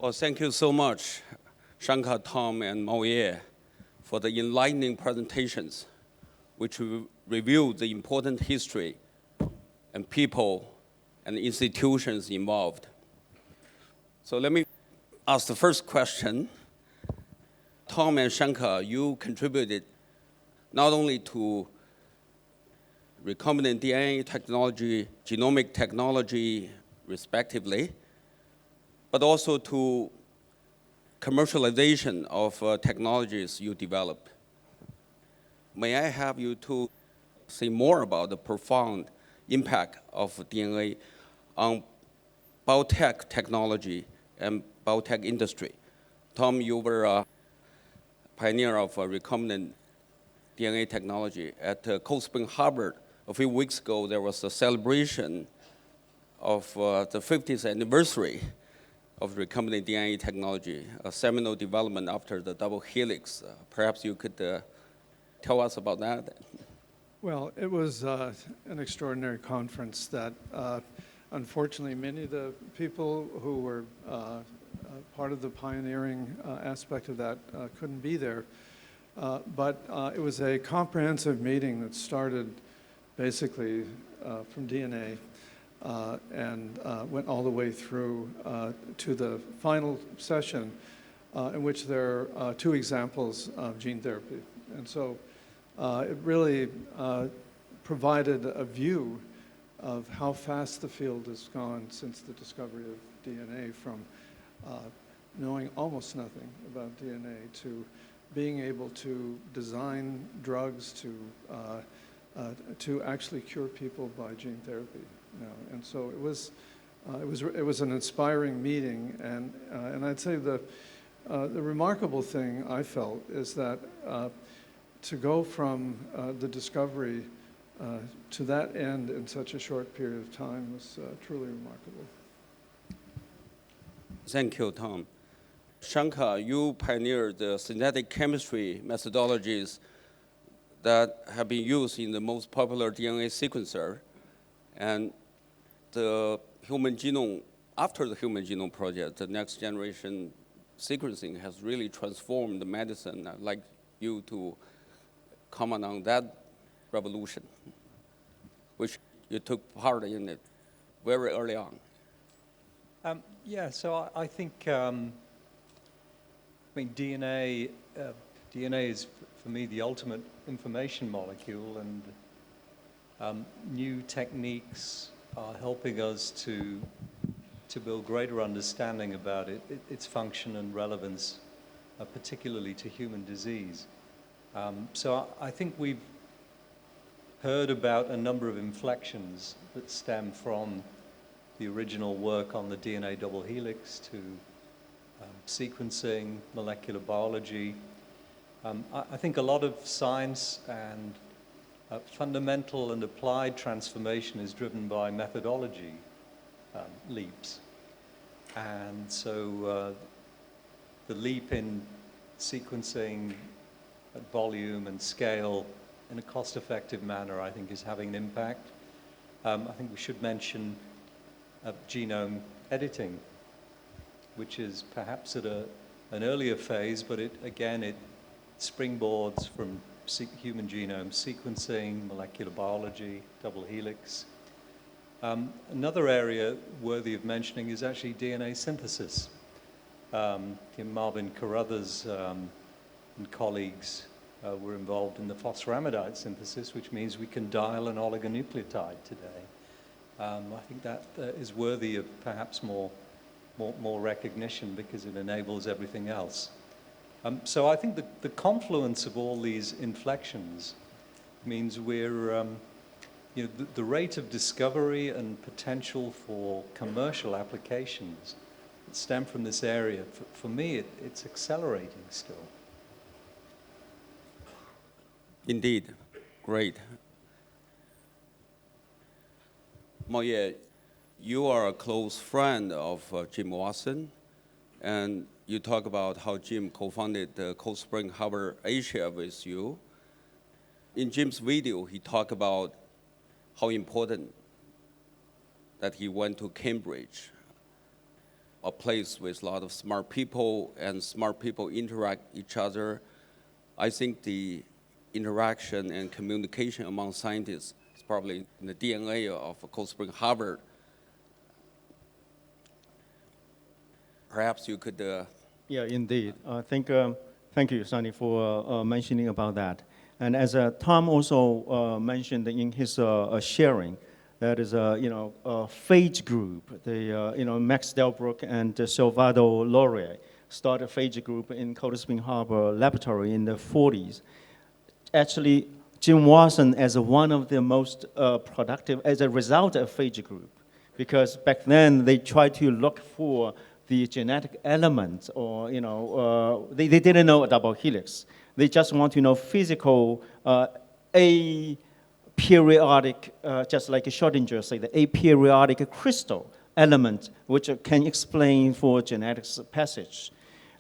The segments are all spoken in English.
Well, thank you so much, Shankar, Tom, and Mao for the enlightening presentations, which reveal the important history and people and institutions involved. So let me ask the first question. Tom and Shankar, you contributed not only to recombinant DNA technology, genomic technology, respectively, but also to commercialization of technologies you developed. May I have you to say more about the profound impact of DNA on biotech technology and biotech industry? Tom, you were a pioneer of recombinant DNA technology. At Cold Spring Harbor, a few weeks ago, there was a celebration of the 50th anniversary of recombinant DNA technology, a seminal development after the double helix. Perhaps you could tell us about that? Well, it was an extraordinary conference that unfortunately many of the people who were part of the pioneering aspect of that couldn't be there. But it was a comprehensive meeting that started basically from DNA and went all the way through to the final session in which there are two examples of gene therapy. And so it really provided a view of how fast the field has gone since the discovery of DNA, from knowing almost nothing about DNA to being able to design drugs to actually cure people by gene therapy. And so it was an inspiring meeting, and I'd say the remarkable thing I felt is that to go from the discovery to that end in such a short period of time was truly remarkable. Thank you, Tom. Shankar, you pioneered the synthetic chemistry methodologies that have been used in the most popular DNA sequencer. And the human genome, after the Human Genome Project, the next generation sequencing has really transformed the medicine. I'd like you to comment on that revolution, which you took part in it very early on. So I think DNA is, for me, the ultimate information molecule, and new techniques are helping us to build greater understanding about its function and relevance, particularly to human disease. So I think we've heard about a number of inflections that stem from the original work on the DNA double helix to sequencing, molecular biology. I think a lot of science and fundamental and applied transformation is driven by methodology leaps. And so the leap in sequencing at volume and scale in a cost-effective manner, I think, is having an impact. I think we should mention genome editing, which is perhaps at an earlier phase, but it springboards from human genome sequencing, molecular biology, double helix. Another area worthy of mentioning is actually DNA synthesis. Marvin Carruthers and colleagues were involved in the phosphoramidite synthesis, which means we can dial an oligonucleotide today. I think that is worthy of perhaps more recognition because it enables everything else. So I think the confluence of all these inflections means we're, the rate of discovery and potential for commercial applications that stem from this area, for me, it's accelerating still. Indeed, great. Mao, you are a close friend of Jim Watson, and you talk about how Jim co-founded Cold Spring Harbor Asia with you. In Jim's video, he talked about how important that he went to Cambridge. a place with a lot of smart people, and smart people interact each other. I think the interaction and communication among scientists is probably in the DNA of Cold Spring Harbor. Perhaps you could. Yeah, indeed. Thank you, Sunny, for mentioning about that. And as Tom also mentioned in his sharing, that is a phage group. Max Delbruck and Salvador Lauria started a phage group in Cold Spring Harbor Laboratory in the 40s. Actually, Jim Watson as one of the most productive as a result of phage group, because back then they tried to look for the genetic elements, or they didn't know a double helix. They just want to know physical aperiodic, just like Schrodinger say, the aperiodic crystal element, which can explain for genetics passage.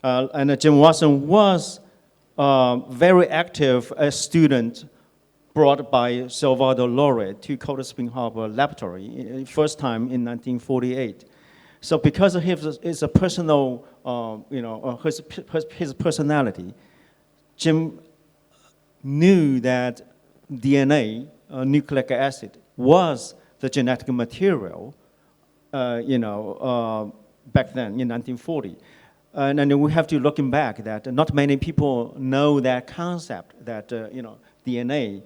And Jim Watson was very active as student brought by Salvador Lauria to Cold Spring Harbor Laboratory, first time in 1948. So because of his personal, his personality, Jim knew that DNA, nucleic acid, was the genetic material, back then in 1940. And then we have to looking back that not many people know that concept that DNA,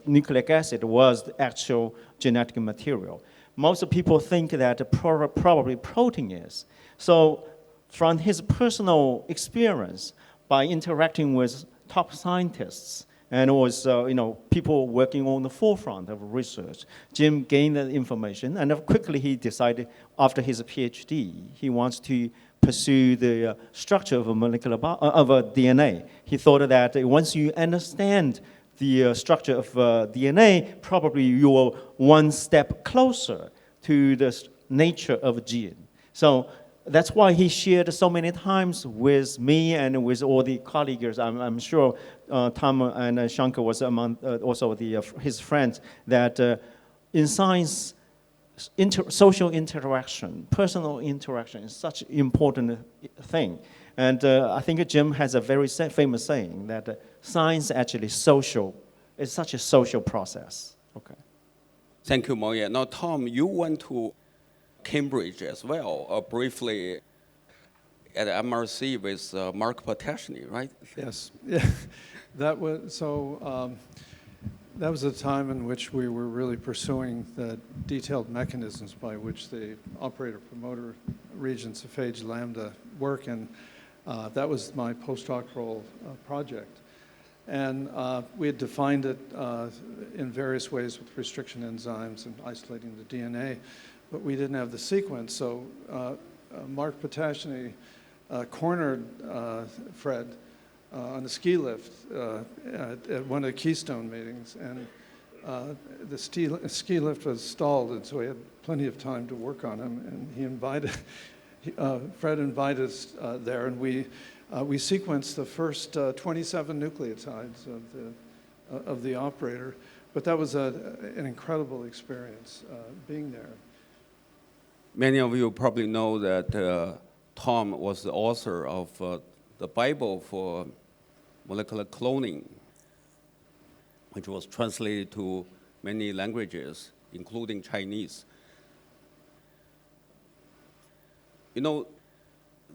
nucleic acid, was the actual genetic material. Most people think that probably protein is. So from his personal experience, by interacting with top scientists and also people working on the forefront of research, Jim gained that information, and quickly he decided after his PhD he wants to pursue the structure of a DNA. He thought that once you understand the structure of DNA, probably you are one step closer to the nature of a gene. So that's why he shared so many times with me and with all the colleagues. I'm sure Tom and Shankar was among also his friends, that in science, social interaction, personal interaction is such an important thing. And I think Jim has a very famous saying that science actually social, is such a social process. Okay. Thank you, Moya. Now, Tom, you went to Cambridge as well, briefly at MRC with Mark Potashny, right? Yes. Yeah. That was that was a time in which we were really pursuing the detailed mechanisms by which the operator-promoter regions of phage lambda work, and that was my postdoctoral project. And we had defined it in various ways with restriction enzymes and isolating the DNA, but we didn't have the sequence. So Mark Potashny cornered Fred on the ski lift at one of the Keystone meetings, and the ski lift was stalled, and so we had plenty of time to work on him. And he invited, Fred invited us there, and we sequenced the first 27 nucleotides of the operator. But that was an incredible experience being there. Many of you probably know that Tom was the author of the Bible for molecular cloning, which was translated to many languages, including Chinese.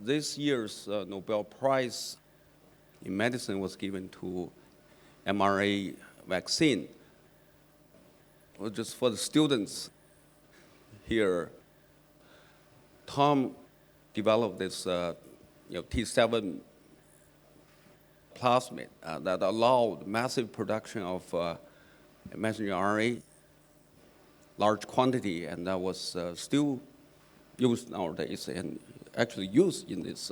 This year's Nobel Prize in medicine was given to mRNA vaccine. Well, just for the students here, Tom developed this T7 plasmid that allowed massive production of messenger RNA, large quantity, and that was still used nowadays and actually used in this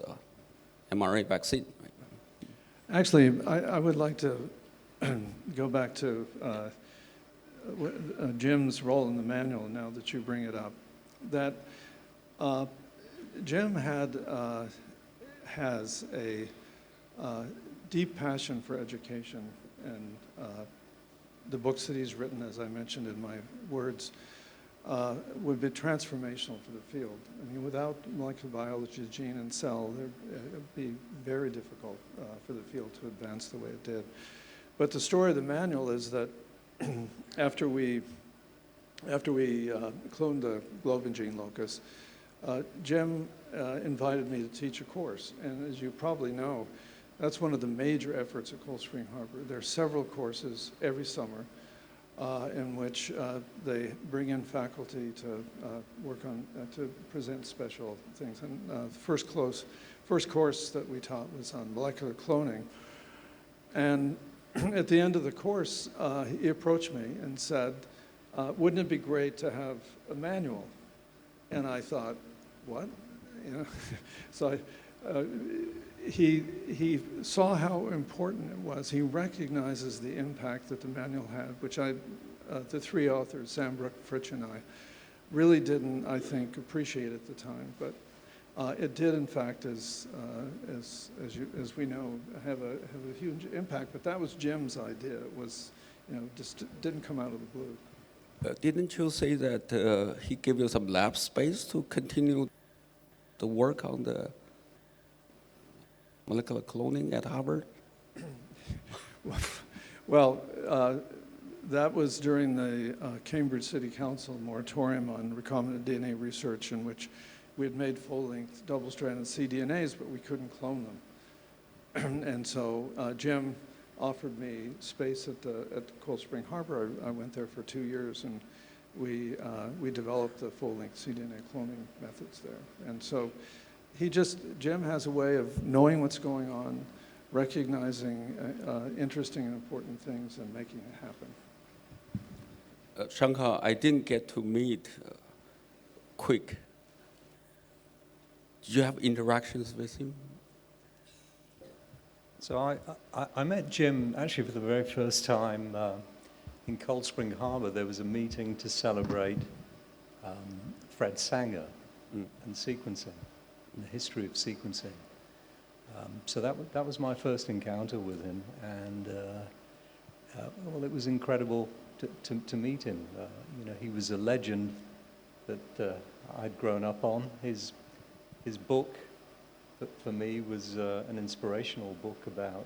mRNA vaccine. Actually, I would like to go back to Jim's role in the manual now that you bring it up. That Jim has a deep passion for education, and the books that he's written, as I mentioned in my words, would be transformational for the field. I mean, without molecular biology, gene and cell, it would be very difficult for the field to advance the way it did. But the story of the manual is that after we cloned the globin gene locus, Jim invited me to teach a course. And as you probably know, that's one of the major efforts at Cold Spring Harbor. There are several courses every summer in which they bring in faculty to work on, to present special things. And the first course that we taught was on molecular cloning. And at the end of the course, he approached me and said, wouldn't it be great to have a manual? And I thought, what? You know, so he saw how important it was. He recognizes the impact that the manual had, which the three authors, Sam Brook, Fritsch, and I, really didn't, I think, appreciate at the time. But it did, in fact, as we know, have a huge impact. But that was Jim's idea. It was, you know, just didn't come out of the blue. Didn't you say that he gave you some lab space to continue the work on the molecular cloning at Harvard? Well, that was during the Cambridge City Council moratorium on recombinant DNA research, in which we had made full-length double-stranded cDNAs, but we couldn't clone them. And so Jim offered me space at Cold Spring Harbor. I went there for 2 years, and we developed the full-length cDNA cloning methods there. And so Jim has a way of knowing what's going on, recognizing interesting and important things, and making it happen. Shankar, I didn't get to meet Quick. Did you have interactions with him? So I met Jim actually for the very first time in Cold Spring Harbor. There was a meeting to celebrate Fred Sanger and sequencing, and the history of sequencing. So that was my first encounter with him, and well, it was incredible to meet him. You know, he was a legend that I'd grown up on. His book, that for me was an inspirational book about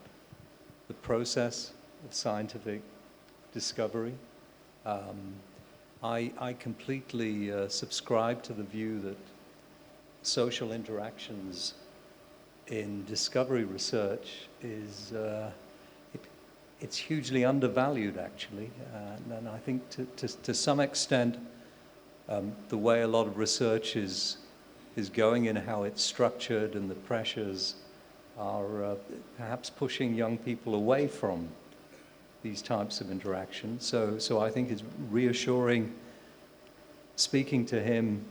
the process of scientific discovery. I completely subscribe to the view that social interactions in discovery research is it's hugely undervalued, actually, and I think to some extent the way a lot of research is going and how it's structured and the pressures are perhaps pushing young people away from these types of interactions. So I think it's reassuring speaking to him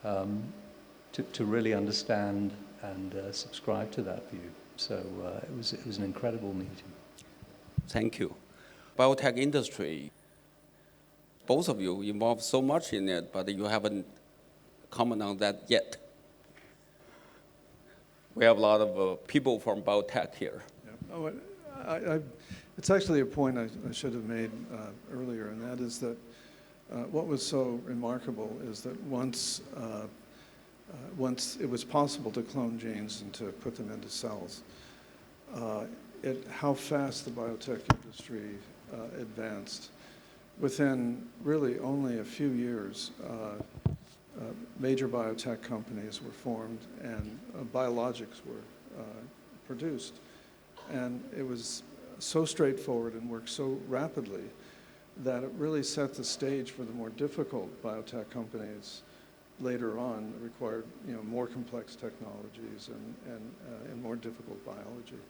to really understand and subscribe to that view. So it was an incredible meeting. Thank you. Biotech industry, both of you involved so much in it, but you haven't commented on that yet. We have a lot of people from biotech here. Yeah. Oh, it's actually a point I should have made earlier, and that is that what was so remarkable is that once it was possible to clone genes and to put them into cells, how fast the biotech industry advanced. Within really only a few years, major biotech companies were formed and biologics were produced. And it was so straightforward and worked so rapidly that it really set the stage for the more difficult biotech companies later on that required, you know, more complex technologies and more difficult biology.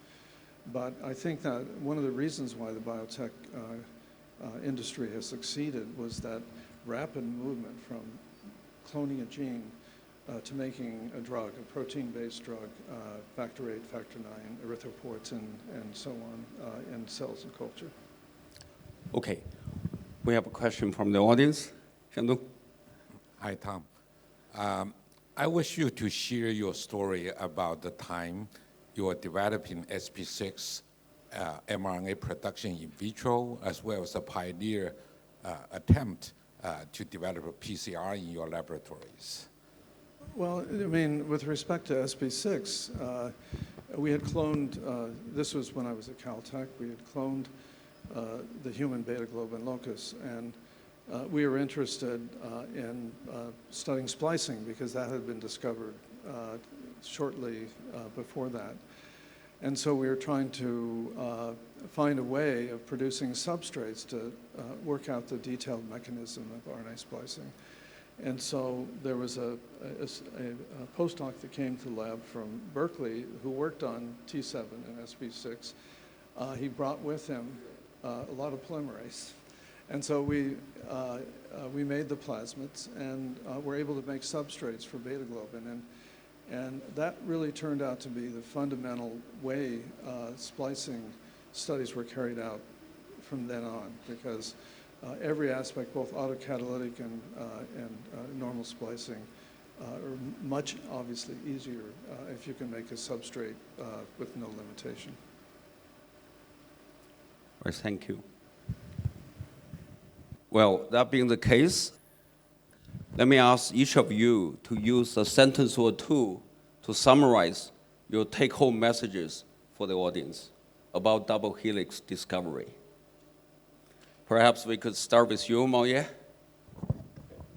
But I think that one of the reasons why the biotech industry has succeeded was that rapid movement from cloning a gene to making a drug, a protein-based drug, factor VIII, factor IX, erythropoietin, and so on, in cells and culture. Okay, we have a question from the audience. Shandong. Hi, Tom. I wish you to share your story about the time you were developing SP6 mRNA production in vitro, as well as a pioneer attempt to develop a PCR in your laboratories? Well, I mean, with respect to SB6, we had cloned, this was when I was at Caltech, we had cloned the human beta globin locus, and we were interested in studying splicing because that had been discovered shortly before that. And so we were trying to find a way of producing substrates to work out the detailed mechanism of RNA splicing. And so there was a postdoc that came to the lab from Berkeley who worked on T7 and SB6. He brought with him a lot of polymerase. And so we made the plasmids and were able to make substrates for beta globin. And that really turned out to be the fundamental way splicing studies were carried out from then on, because every aspect, both autocatalytic and normal splicing, are much obviously easier if you can make a substrate with no limitation. Well, thank you. Well, that being the case, let me ask each of you to use a sentence or two to summarize your take-home messages for the audience about double helix discovery. Perhaps we could start with you, Moye.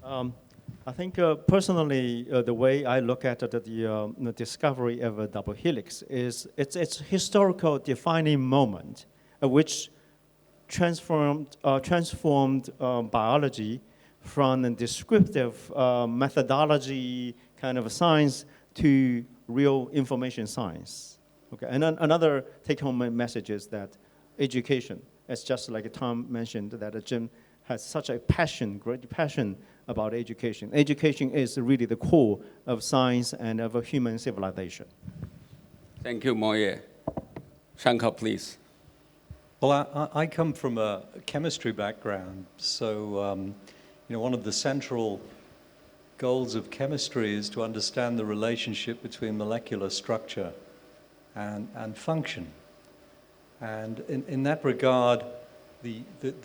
I think personally, the way I look at the discovery of a double helix is it's a historical defining moment which transformed biology from a descriptive methodology kind of science to real information science. Okay, and another take-home message is that education, it's just like Tom mentioned, that Jim has such a passion, great passion about education. Education is really the core of science and of a human civilization. Thank you, Moye. Shankar, please. Well, I come from a chemistry background, so one of the central goals of chemistry is to understand the relationship between molecular structure and function. And in that regard, the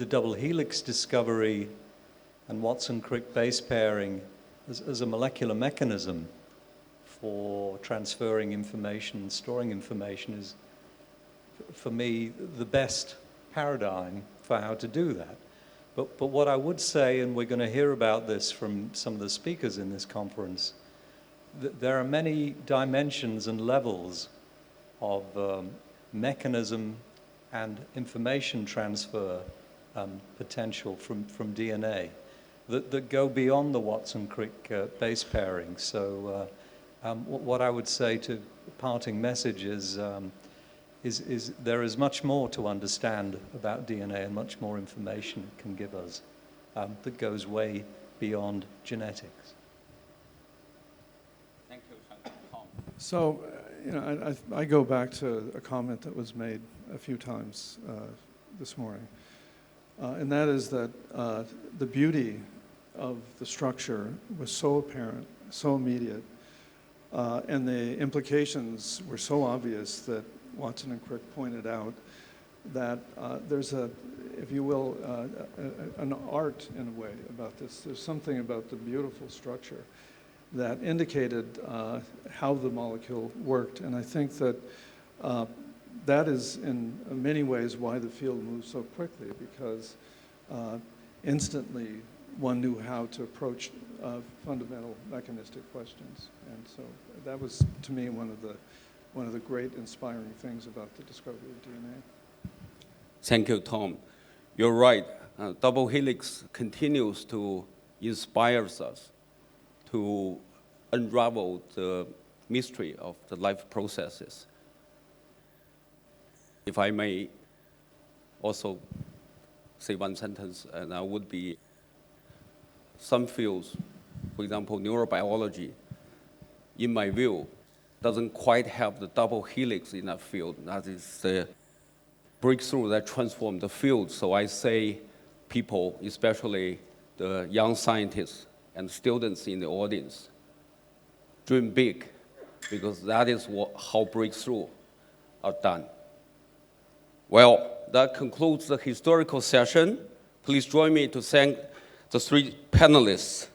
double helix discovery and Watson-Crick base pairing as a molecular mechanism for transferring information and storing information is, for me, the best paradigm for how to do that. But what I would say, and we're going to hear about this from some of the speakers in this conference, that there are many dimensions and levels of mechanism and information transfer potential from DNA that go beyond the Watson-Crick base pairing. So what I would say to parting message is there is much more to understand about DNA and much more information it can give us that goes way beyond genetics. Thank you, Shankar. Tom. So, I go back to a comment that was made a few times this morning, and that is that the beauty of the structure was so apparent, so immediate, and the implications were so obvious that Watson and Crick pointed out that there's if you will, an art in a way about this. There's something about the beautiful structure that indicated how the molecule worked. And I think that that is in many ways why the field moved so quickly, because instantly one knew how to approach fundamental mechanistic questions. And so that was, to me, one of the great inspiring things about the discovery of DNA. Thank you, Tom. You're right. Double helix continues to inspire us to unravel the mystery of the life processes. If I may also say one sentence, and that would be some fields, for example, neurobiology, in my view, doesn't quite have the double helix in that field. That is the breakthrough that transformed the field. So I say people, especially the young scientists and students in the audience, dream big, because that is how breakthroughs are done. Well, that concludes the historical session. Please join me to thank the three panelists